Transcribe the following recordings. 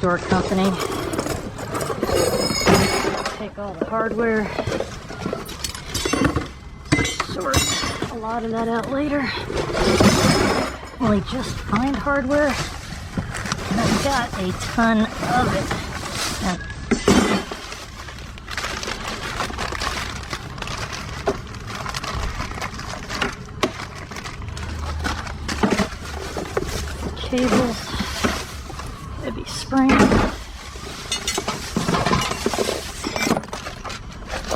store company. Take all the hardware, sort a lot of that out later. Only just find hardware, and I've got a ton of it. And cables, heavy spring.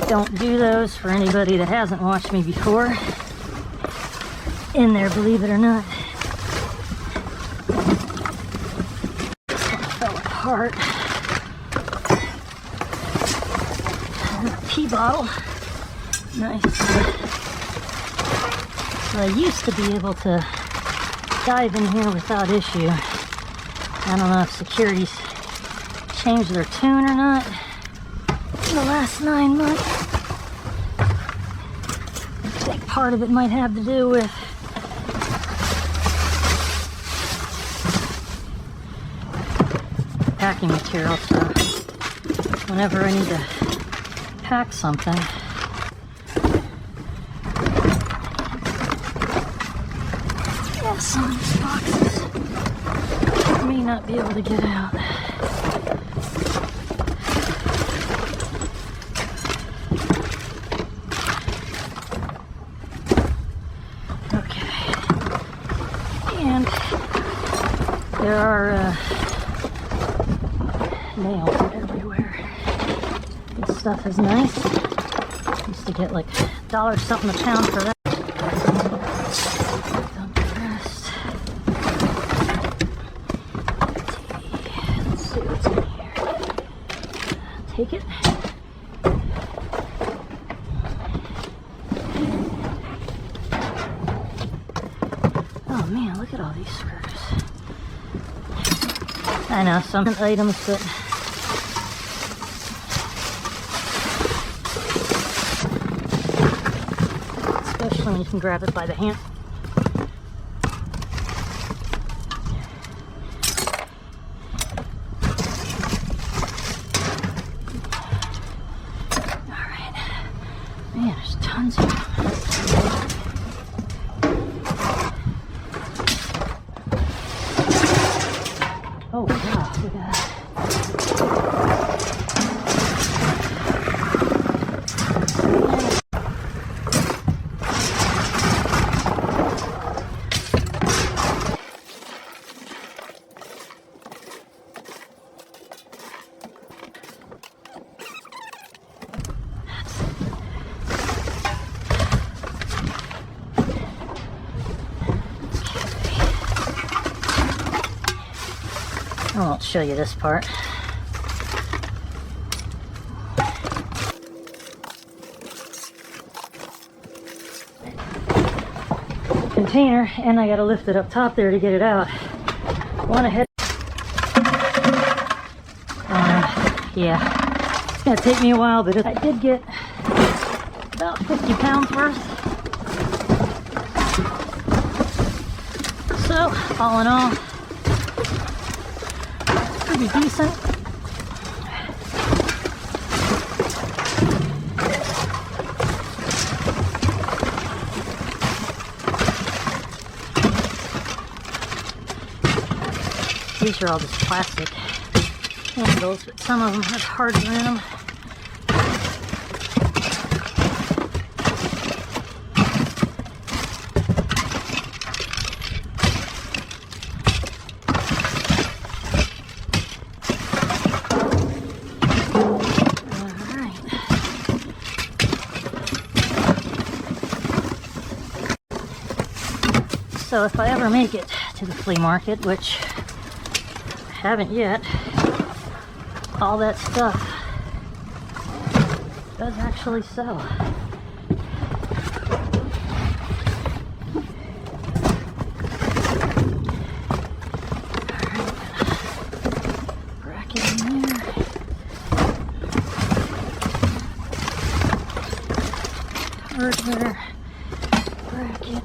Don't do those for anybody that hasn't watched me before. In there, believe it or not. This one fell apart. And a pee bottle. Nice. So I used to be able to dive in here without issue. I don't know if security's changed their tune or not in the last 9 months. I think part of it might have to do with packing material, so whenever I need to pack something, some of these boxes I may not be able to get out. Okay. And there are nails everywhere. This stuff is nice. Used to get like $1 something a pound for that. Take it. Oh man, look at all these screws. I know, some items that especially when you can grab it by the hand. Man, there's tons of them. Oh, wow, look at that. I won't show you this part. Container, and I gotta lift it up top there to get it out. Want to head. Yeah, it's gonna take me a while, but I did get about 50 pounds worth. So, all in all, pretty decent. These are all just plastic handles, but some of them have hardware in them. So if I ever make it to the flea market, which I haven't yet, all that stuff does actually sell. Bracket in there. Hardware bracket.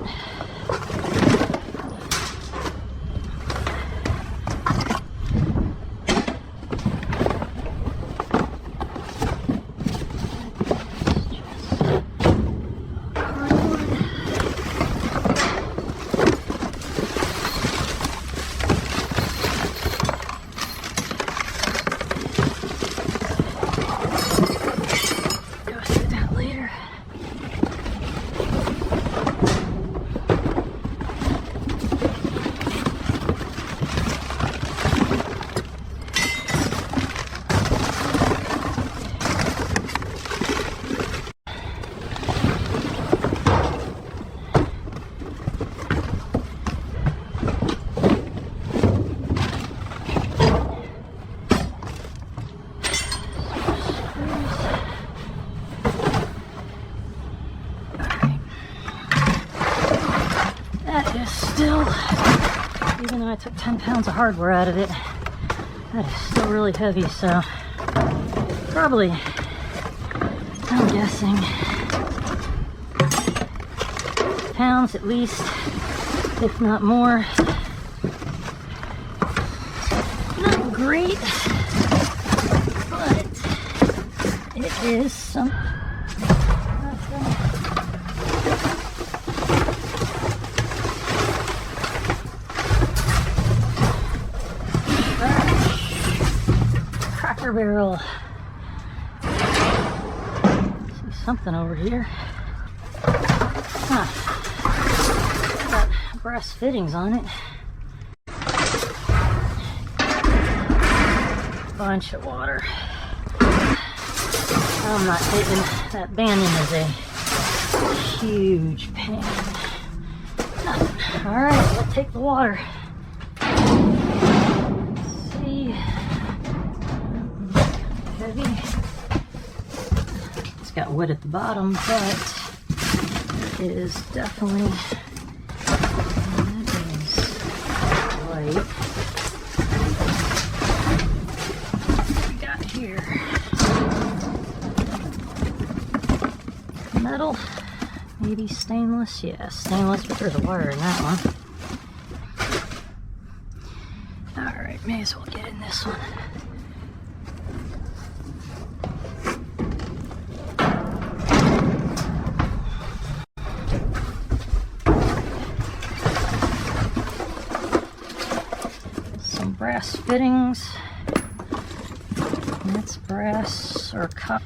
I took 10 pounds of hardware out of it. That is still really heavy, so probably, I'm guessing, pounds at least, if not more. Not great, but it is some. Cracker barrel. See something over here. Huh. Got brass fittings on it. Bunch of water. I'm not taking that banding is a huge pain. Nothing. All right, we'll take the water. Let's see. Heavy. It's got wood at the bottom, but it is definitely light. What we got here? Metal, maybe stainless. Yeah, stainless, but there's a wire in that one. All right, may as well get in this one. Some brass fittings. That's brass or copper.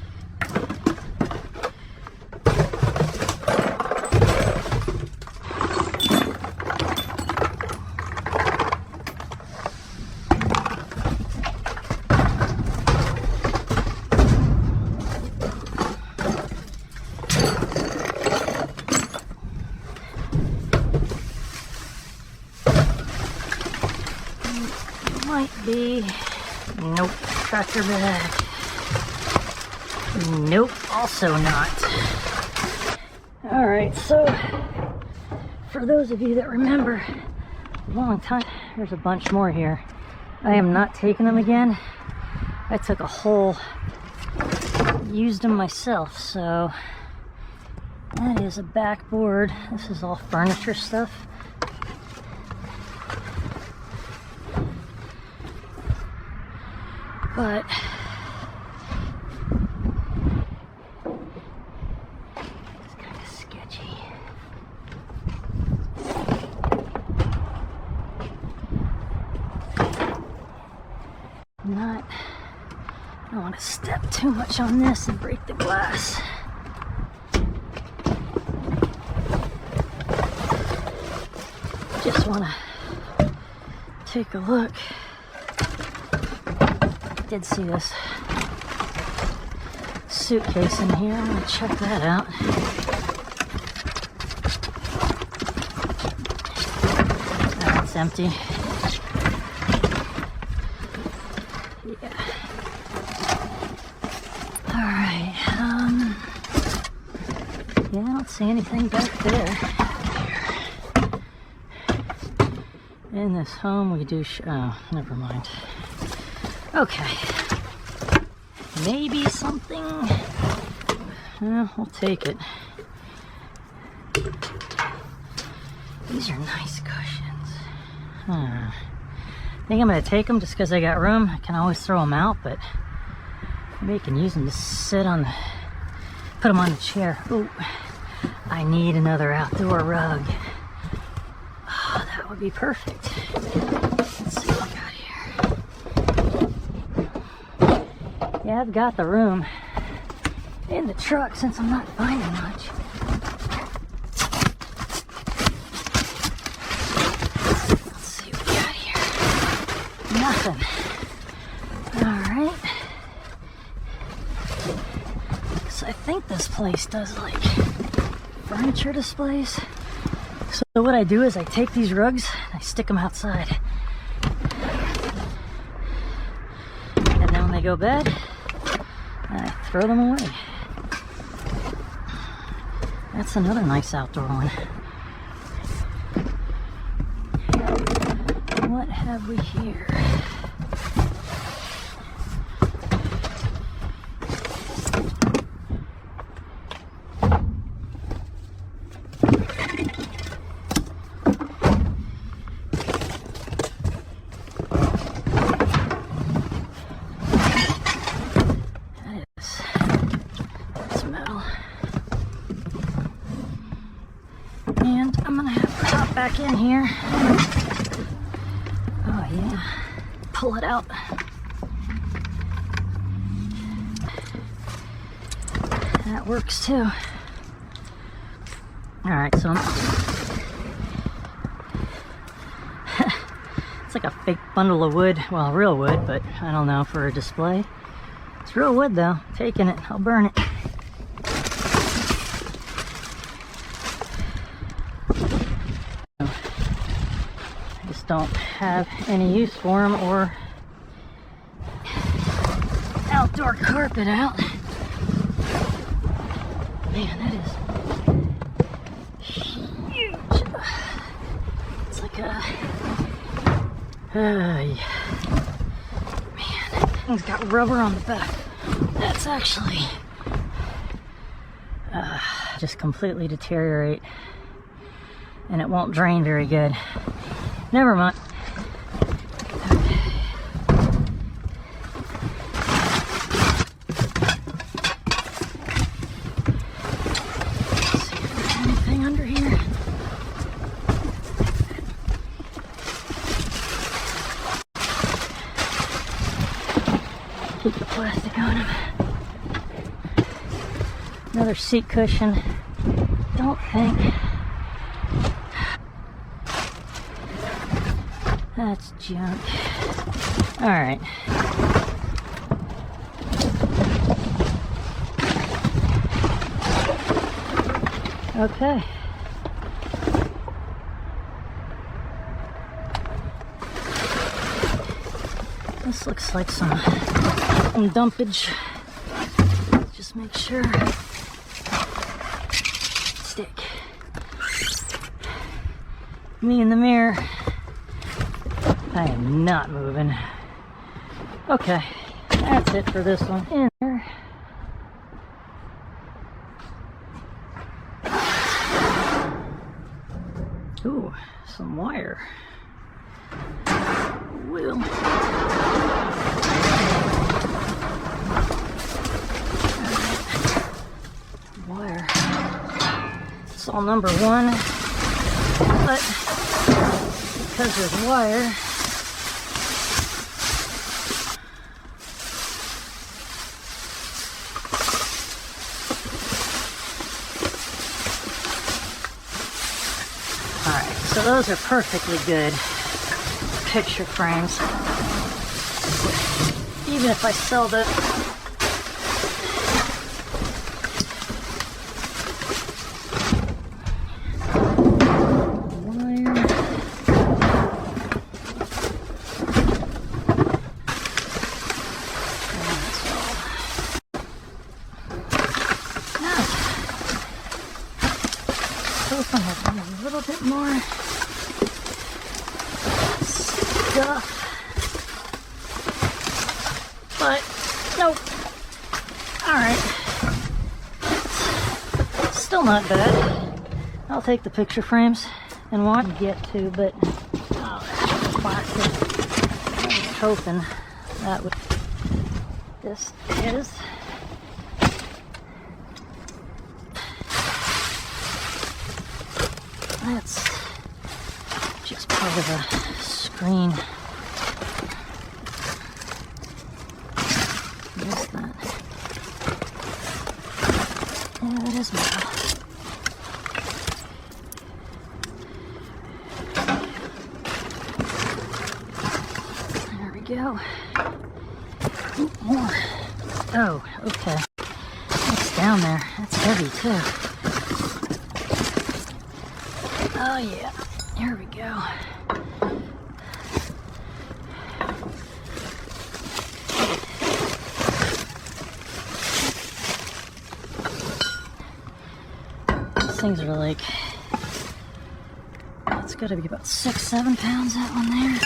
Might be. Nope. Tractor bag. Nope. Also not. Alright, so for those of you that remember a long time, there's a bunch more here. I am not taking them again. I took a whole, used them myself, so that is a backboard. This is all furniture stuff. But it's kind of sketchy. I don't want to step too much on this and break the glass. Just want to take a look. Did see this suitcase in here. I'm gonna check that out. That's empty. Yeah. All right. Yeah, I don't see anything back there. In this home, we do. Oh, never mind. Okay, maybe something, we'll take it. These are nice cushions. I think I'm gonna take them just because I got room. I can always throw them out, but maybe I can use them to sit on, put them on the chair. Ooh, I need another outdoor rug. Oh, that would be perfect. Let's see what we got here. Yeah, I've got the room in the truck since I'm not finding much. Let's see what we got here. Nothing. Alright. So I think this place does like furniture displays. So what I do is I take these rugs and I stick them outside. And then when they go bad, I throw them away. That's another nice outdoor one. What have we here? That's metal. And I'm gonna have to hop back in here. Oh yeah, pull it out. That works too. All right, so it's like a fake bundle of wood. Well, real wood, but I don't know, for a display. It's real wood though. Taking it, I'll burn it. I just don't have any use for them or outdoor carpet out. Man, that is huge. It's like a... yeah. Man, that thing's got rubber on the back. That's actually... just completely deteriorate. And it won't drain very good. Never mind. Keep the plastic on them. Another seat cushion. Don't think. That's junk. All right. Okay. This looks like some dumpage. Just make sure. Stick. Me in the mirror. I am not moving. Okay, that's it for this one. In there. Ooh, some wire. Wheel. Wire. It's all number one, but because there's wire, alright, so those are perfectly good picture frames. Even if I sell the one has a little bit more stuff, but nope. Alright, still not bad. I'll take the picture frames and want to get to, but oh, that's plastic. I was hoping that would. This is that's just part of a screen. What is that? Yeah, that is metal. There we go. Ooh, more. Oh, okay. That's down there. That's heavy too. Oh yeah, here we go. These things are like, it's gotta be about 6-7 pounds, that one there.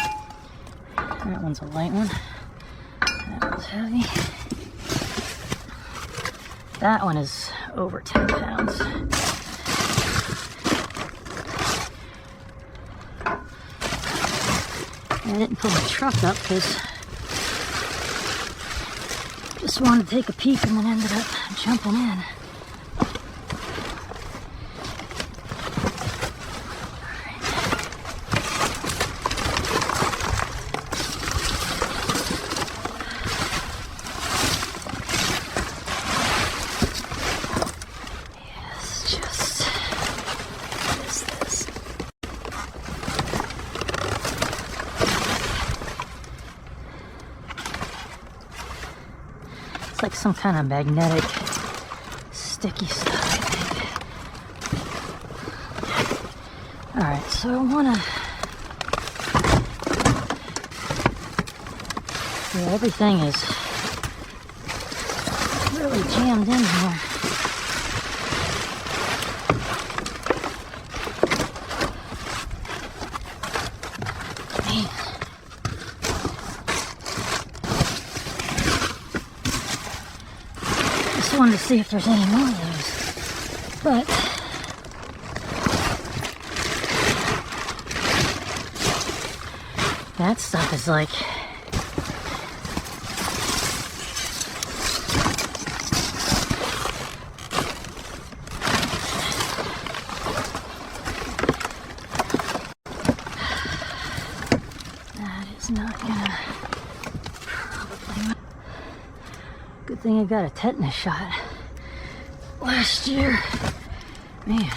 That one's a light one. That one's heavy. That one is over 10 pounds. I didn't pull the truck up because I just wanted to take a peek and then ended up jumping in. It's like some kind of magnetic, sticky stuff, I think. Alright, so I want to... Yeah, everything is really jammed in here. Wanted to see if there's any more of those, but that stuff is like that is not gonna probably. Good thing I got a tetanus shot last year. Man.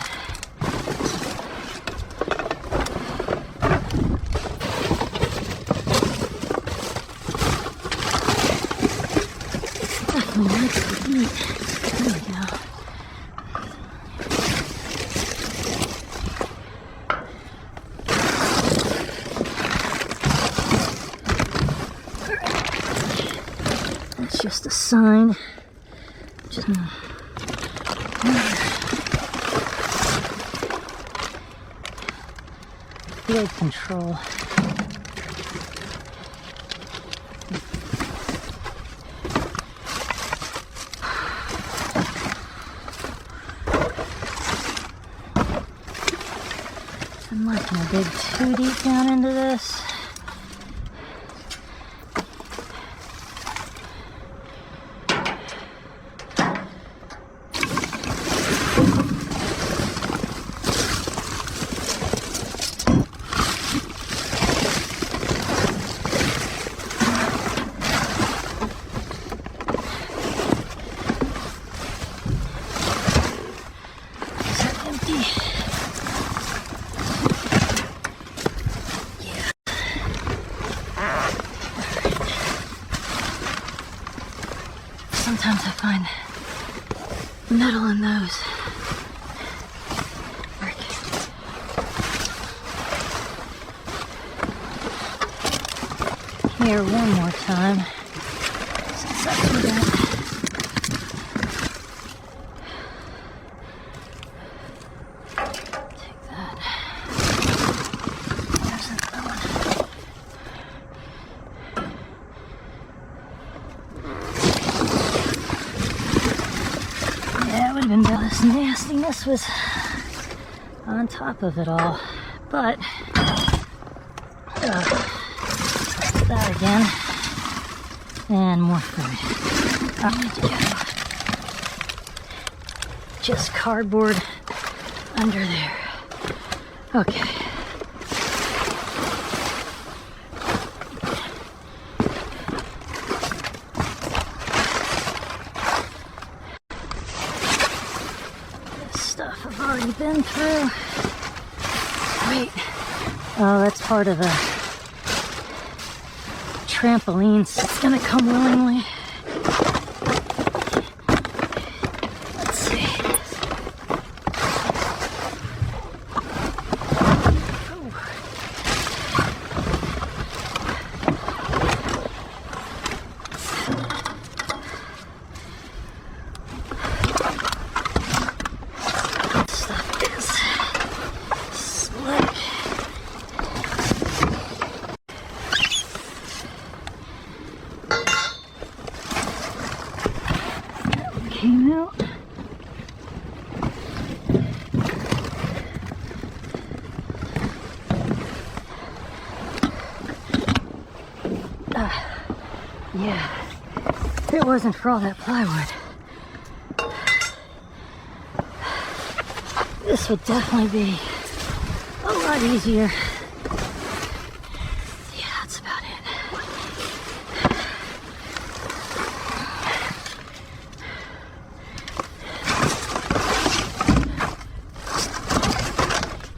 Definitely likes to eat. There we go. That's just a sign. Just field control. I'm liking to dig too deep down into this. Sometimes I find metal in those. Here one more time. Since that's where that. Take that. There's another one. Yeah, it would have been better. This nastiness was on top of it all, but that again, and more food. Just cardboard under there. Okay. Stuff I've already been through. Wait. Oh, that's part of the trampoline, so it's gonna come willingly. Let's see. came out. Yeah, if it wasn't for all that plywood, this would definitely be a lot easier. Yeah, that's about it.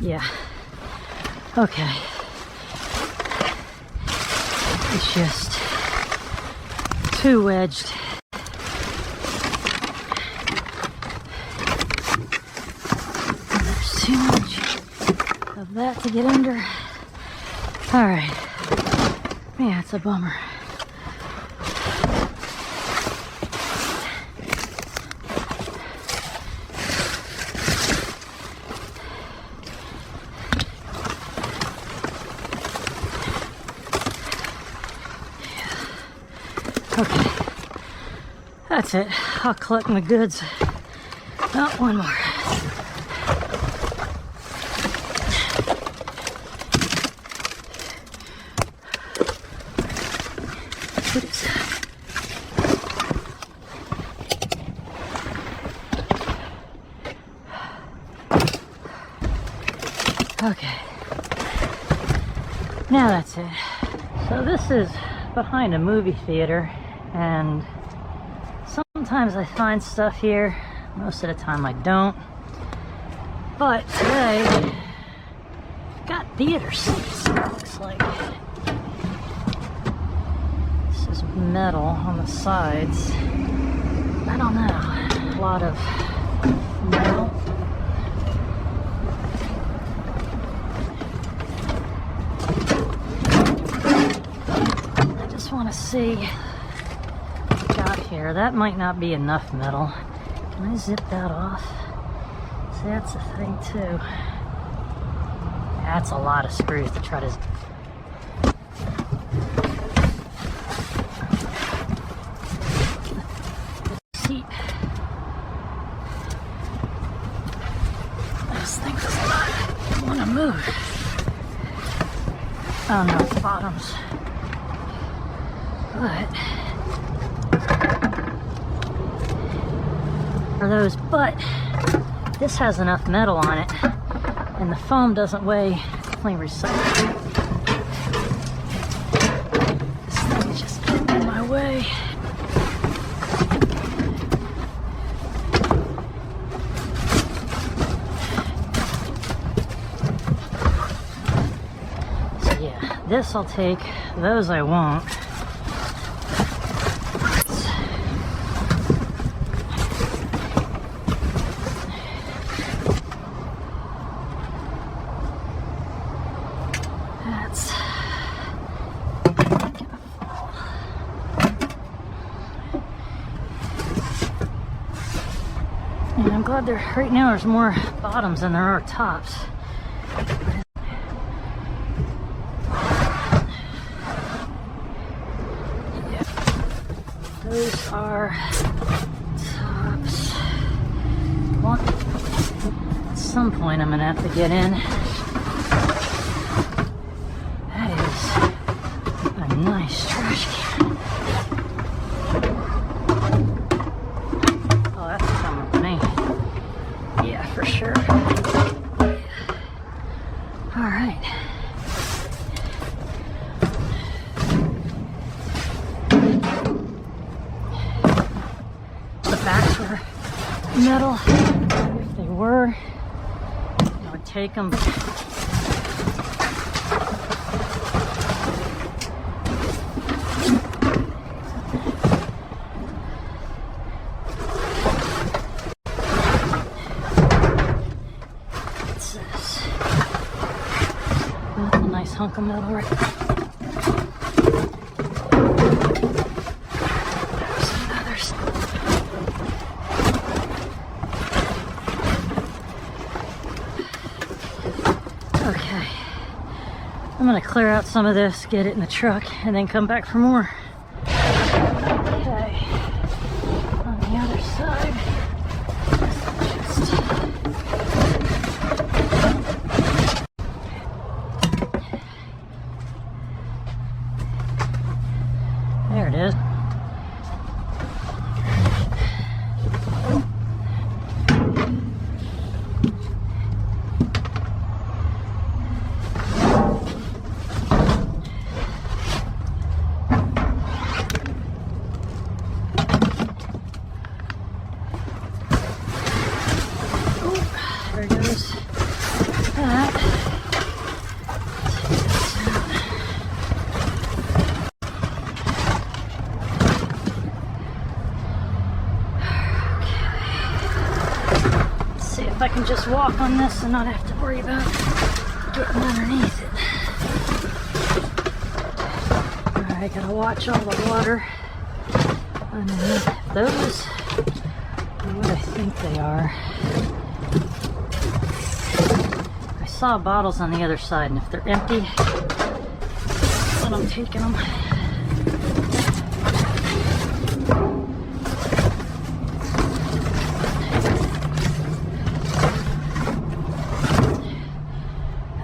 Yeah, okay. It's just too wedged. There's too much of that to get under. All right. Yeah, it's a bummer. Okay, that's it. I'll collect my goods. Oh, one more. What is that? Okay, now that's it. So this is behind a movie theater, and sometimes I find stuff here, most of the time I don't, but today got theater seats, it looks like. This is metal on the sides. I don't know, a lot of metal. I just want to see what we got here. That might not be enough metal. Can I zip that off? See, that's a thing too. That's a lot of screws to try to... seat. This thing does not want to move. Oh no, it's bottoms. But for those, but this has enough metal on it, and the foam doesn't weigh definitely recycled. This thing is just getting in my way. So yeah, this I'll take, those I won't. And I'm glad right now there's more bottoms than there are tops. Yeah. Those are tops. Well, at some point I'm gonna have to get in. That is a nice trash can. Oh, that's coming with me. Yeah, for sure. All right. The backs were metal. If they were, I would take them. Hunk of metal right there. There's some others. Okay. I'm gonna clear out some of this, get it in the truck, and then come back for more. Okay. On the other side. I can just walk on this and not have to worry about getting underneath it. Alright, gotta watch all the water underneath those. What I think they are. I saw bottles on the other side, and if they're empty, then I'm taking them.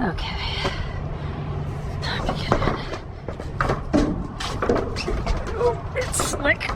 Okay, time to get in. Oh, it's slick.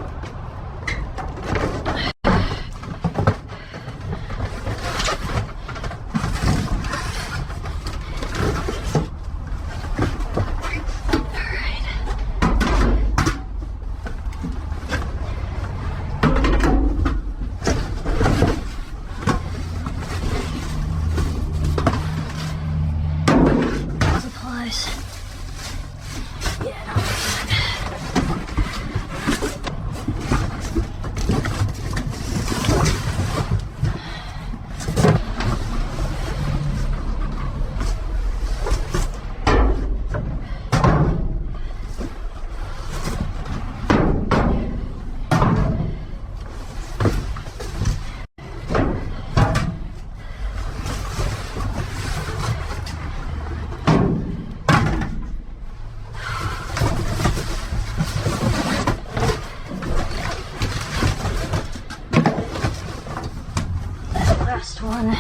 One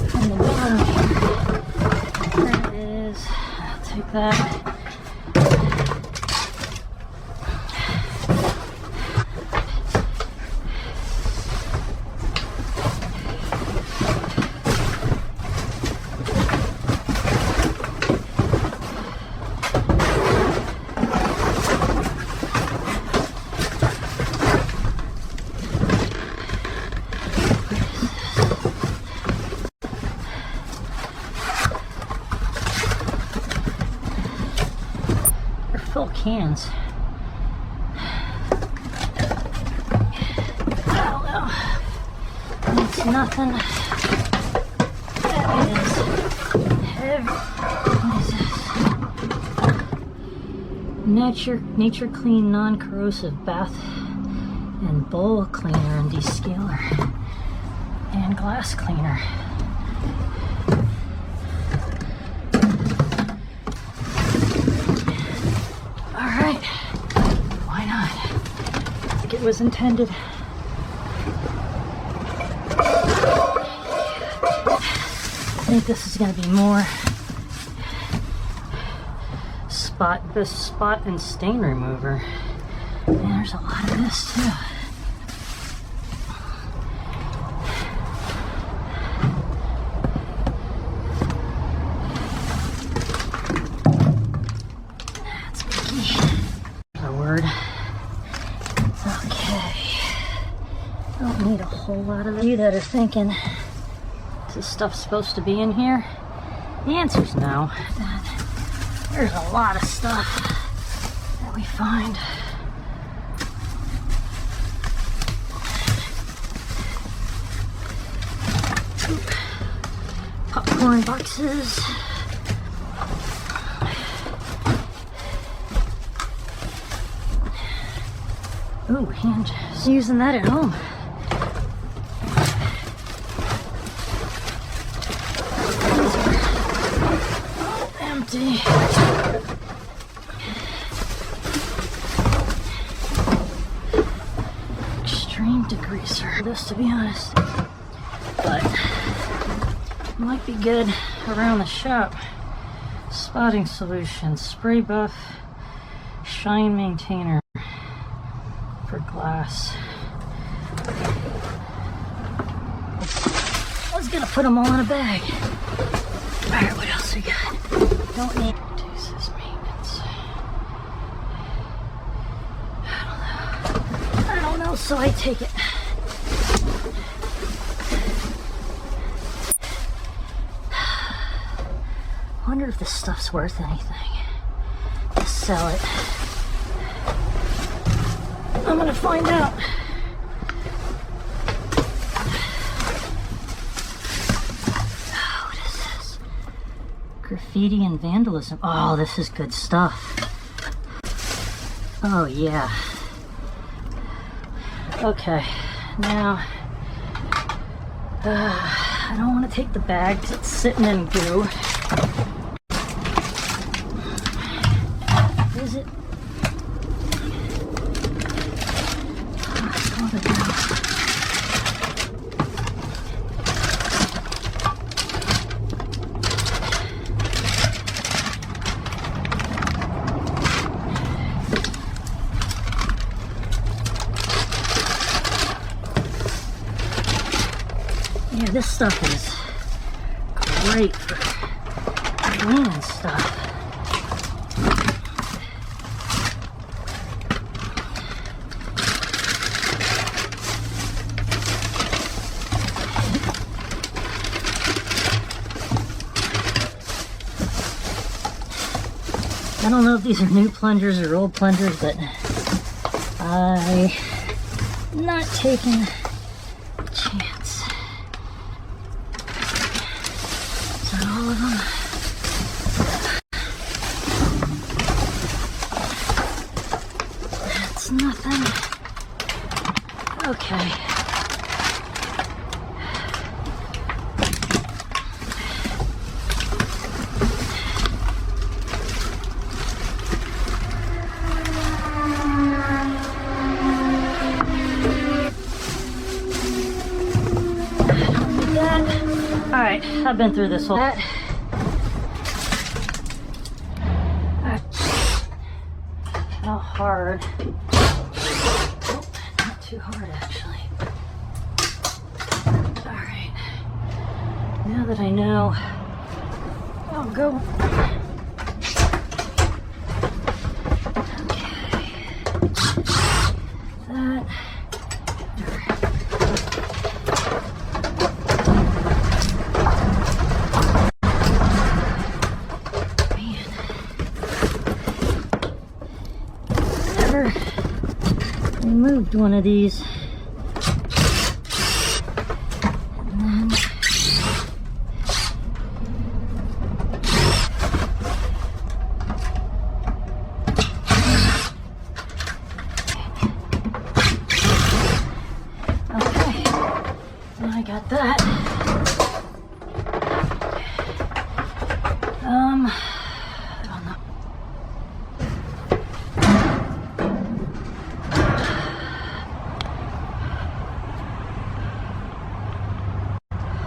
from the bottom here. There it is. I'll take that. Full cans. Oh no, it's nothing. That is heavy. What is this? Nature Clean Non-Corrosive Bath and Bowl Cleaner and Descaler and Glass Cleaner. It was intended. I think this is going to be more spot and stain remover. And there's a lot of this too. That's picky. The word. Don't need a whole lot of it. You that are thinking, is this stuff supposed to be in here? The answer's no. There's a lot of stuff that we find. Popcorn boxes. Ooh, hand using that at home. Empty. Extreme degreaser. This, to be honest, but might be good around the shop. Spotting solution, spray buff, shine maintainer for glass. I was gonna put them all in a bag. All right, what else we got? Don't need Texas maintenance. I don't know, so I take it. I wonder if this stuff's worth anything. Let's sell it. I'm gonna find out. graffiti and vandalism. Oh, this is good stuff. Oh, yeah. Okay, now, I don't want to take the bag because it's sitting in goo. Is it? Yeah, this stuff is great for cleaning stuff. I don't know if these are new plungers or old plungers, but I'm not taking a chance. Is that all of them? That's nothing. Okay. Alright, I've been through this whole... How hard? Oh, not too hard actually. Alright. Now that I know, I'll go... Okay. That... Removed one of these, and then okay, well, I got that. I don't know.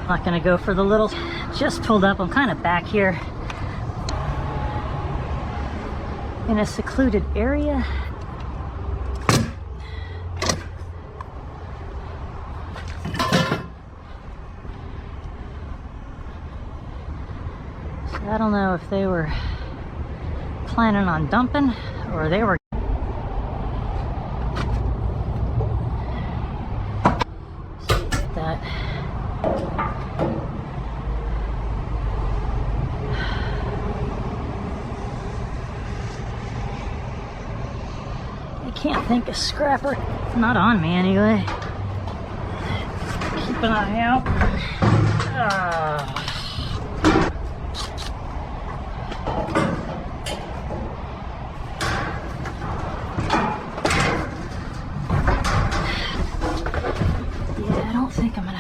Not gonna go for the little, just pulled up. I'm kind of back here in a secluded area. So I don't know if they were planning on dumping or they were that. Can't think of scrapper. Not on me anyway. Keep an eye out. Yeah, I don't think I'm gonna.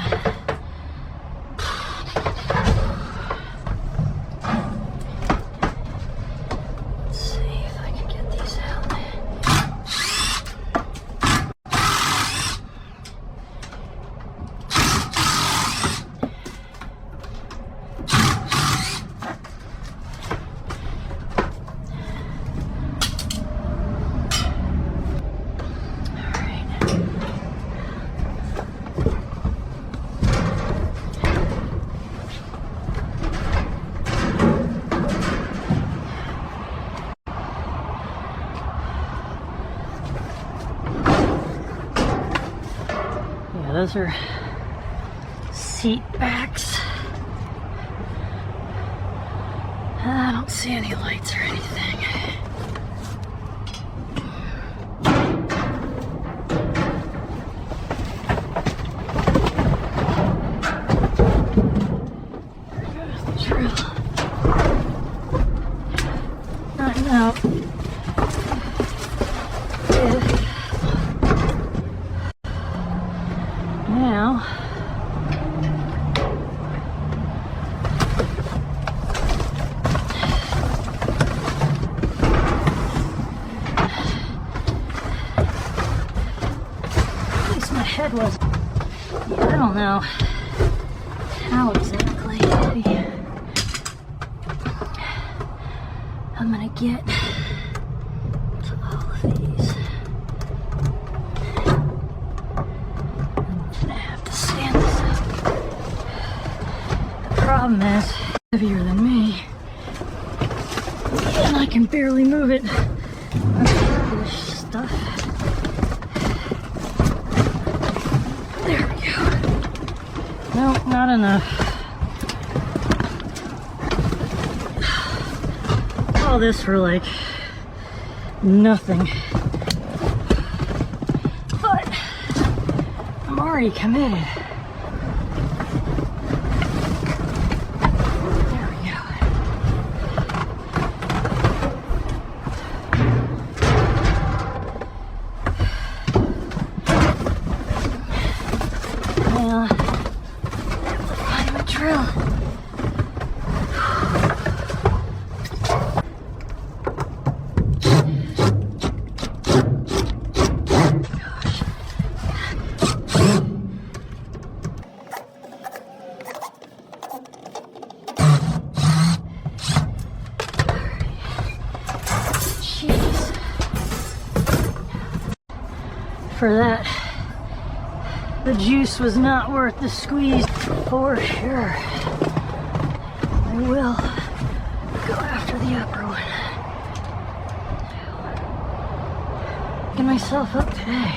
Let's see if I can get these out. Those are seat backs. I don't see any lights or anything. There goes the drill. now at least my head was, yeah, I don't know how exactly I'm gonna get to all of these. I'm gonna have to stand this up. The problem is, heavier than me, and I can barely move it. This stuff. There we go. Nope, not enough. All this for like nothing. But I'm already committed. There we go. Now, I have to find my drill. For that, the juice was not worth the squeeze, for sure. I will go after the upper one. Picking myself up today.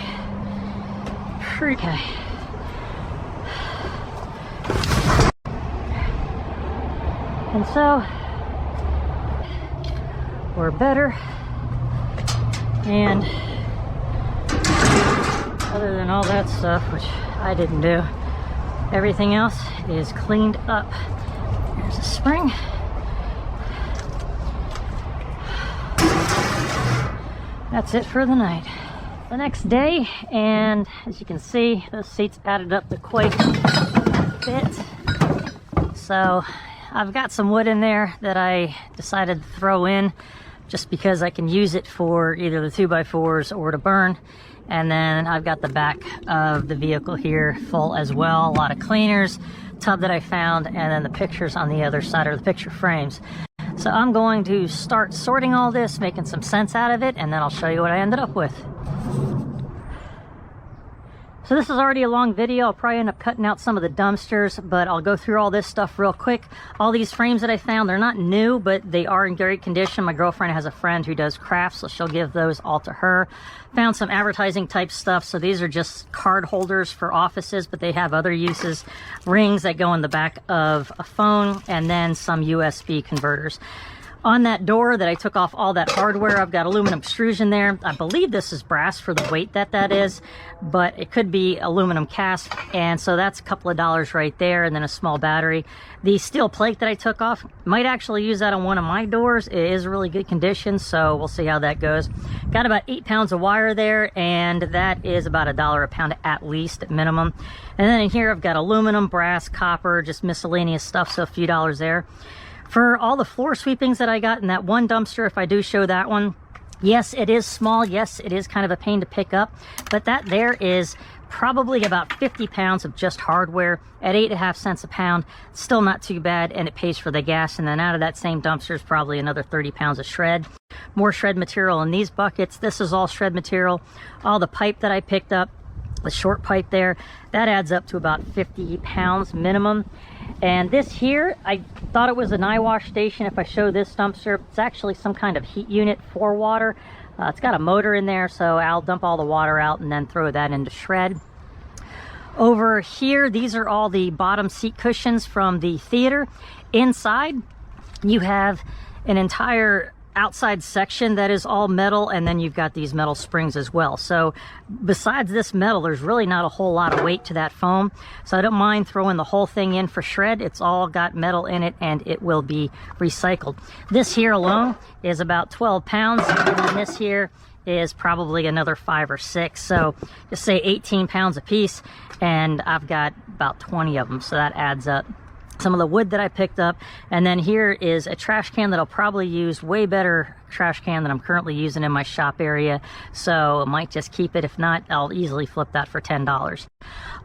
Okay. And so, we're better, and other than all that stuff, which I didn't do, everything else is cleaned up. There's a spring. That's it for the night. The next day, and as you can see, those seats added up to quite a bit. So I've got some wood in there that I decided to throw in just because I can use it for either the 2x4s or to burn. And then I've got the back of the vehicle here full as well. A lot of cleaners, tub that I found, and then the pictures on the other side, or the picture frames. So I'm going to start sorting all this, making some sense out of it, and then I'll show you what I ended up with. So this is already a long video. I'll probably end up cutting out some of the dumpsters, but I'll go through all this stuff real quick. All these frames that I found, they're not new, but they are in great condition. My girlfriend has a friend who does crafts, so she'll give those all to her. Found some advertising type stuff. So these are just card holders for offices, but they have other uses. Rings that go in the back of a phone, and then some USB converters. On that door that I took off all that hardware, I've got aluminum extrusion there. I believe this is brass for the weight that is, but it could be aluminum cast, and so that's a couple of dollars right there, and then a small battery. The steel plate that I took off, might actually use that on one of my doors. It is really good condition, so we'll see how that goes. Got about 8 pounds of wire there, and that is about $1 a pound at least, at minimum. And then in here I've got aluminum, brass, copper, just miscellaneous stuff, so a few dollars there. For all the floor sweepings that I got in that one dumpster, if I do show that one, yes, it is small. Yes, it is kind of a pain to pick up, but that there is probably about 50 pounds of just hardware at 8.5 cents a pound. Still not too bad, and it pays for the gas. And then out of that same dumpster is probably another 30 pounds of shred. More shred material in these buckets. This is all shred material. All the pipe that I picked up, the short pipe there, that adds up to about 50 pounds minimum. And this here, I thought it was an eye wash station. If I show this dumpster, it's actually some kind of heat unit for water. It's got a motor in there, so I'll dump all the water out and then throw that into shred. Over here, these are all the bottom seat cushions from the theater. Inside, you have an entire outside section that is all metal, and then you've got these metal springs as well. So besides this metal, there's really not a whole lot of weight to that foam, so I don't mind throwing the whole thing in for shred. It's all got metal in it, and it will be recycled. This here alone is about 12 pounds, and then this here is probably another 5 or 6. So just say 18 pounds a piece, and I've got about 20 of them. So that adds up. Some of the wood that I picked up, and then here is a trash can that I'll probably use, way better trash can than I'm currently using in my shop area, so I might just keep it. If not, I'll easily flip that for $10.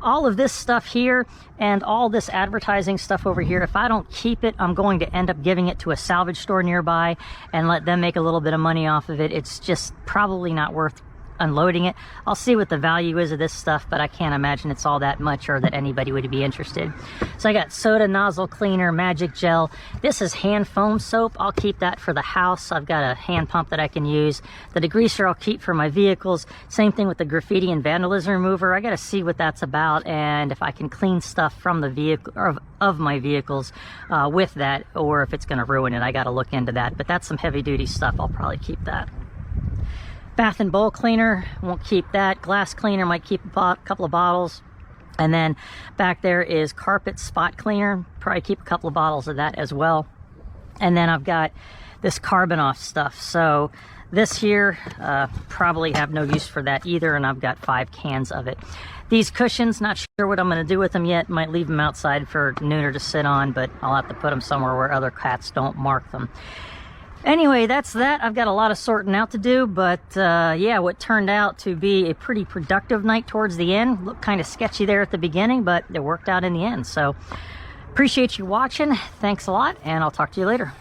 All of this stuff here and all this advertising stuff over here, if I don't keep it, I'm going to end up giving it to a salvage store nearby and let them make a little bit of money off of it. It's just probably not worth unloading it. I'll see what the value is of this stuff, but I can't imagine it's all that much or that anybody would be interested. So I got soda nozzle cleaner, magic gel. This is hand foam soap. I'll keep that for the house. I've got a hand pump that I can use. The degreaser I'll keep for my vehicles. Same thing with the graffiti and vandalism remover. I got to see what that's about and if I can clean stuff from the vehicle or of my vehicles with that, or if it's going to ruin it. I got to look into that, but that's some heavy duty stuff. I'll probably keep that. Bath and bowl cleaner, won't keep that. Glass cleaner, might keep a couple of bottles. And then back there is carpet spot cleaner, probably keep a couple of bottles of that as well. And then I've got this carbon off stuff. So this here, probably have no use for that either, and I've got 5 cans of it. These cushions, not sure what I'm going to do with them yet. Might leave them outside for Nooner to sit on, but I'll have to put them somewhere where other cats don't mark them. Anyway, that's that. I've got a lot of sorting out to do, but yeah, what turned out to be a pretty productive night towards the end. Looked kind of sketchy there at the beginning, but it worked out in the end. So appreciate you watching. Thanks a lot, and I'll talk to you later.